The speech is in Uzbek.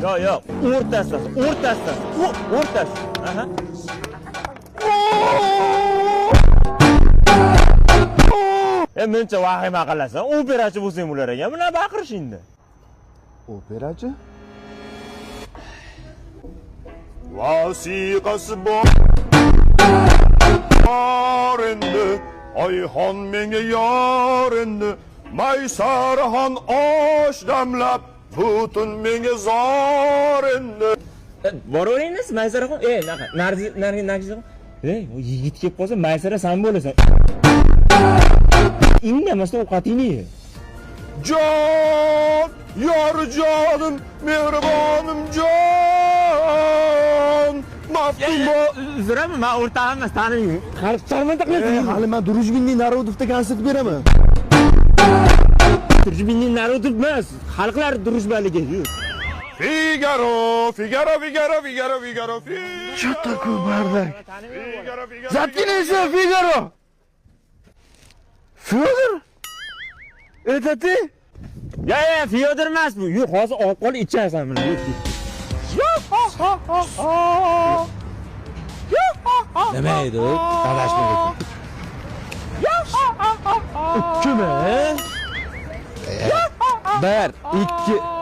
Yo'q, o'rtasi. O'rtasi. Aha. Mencha vahima qilasan, operachi bo'lsang bo'lar ekan. Buna baqirish endi. Operachi? Vasiqasi bor endi, Oyxon menga yor endi, Maysaraxon osh damlab, butun menga zor endi. Boraveringlar, Maysaraxon. Nargizaxon. Yigit kelib qolsa, Maysara sen bo'lasan. Indamasdan ovqatingni ye. Jon, yor jonim, mehribonim jon. Maftumo. Uzraman, men o'rtag'im emas, taniyman. Qarib chiqarmanda qilyapsan. Hali men Drujbinning Narodovda konsert beraman. Drujbinning Narodov emas, xalqlar drujbaligi. Figaro. Chota bardak. Figaro. Zatkinish, Figaro. Fyodor? Etati? Ya, Fyodor emas bu. Yo'q, hozir olib qol ichasan buni. Nima edi? Talashma. Kim? 1, 2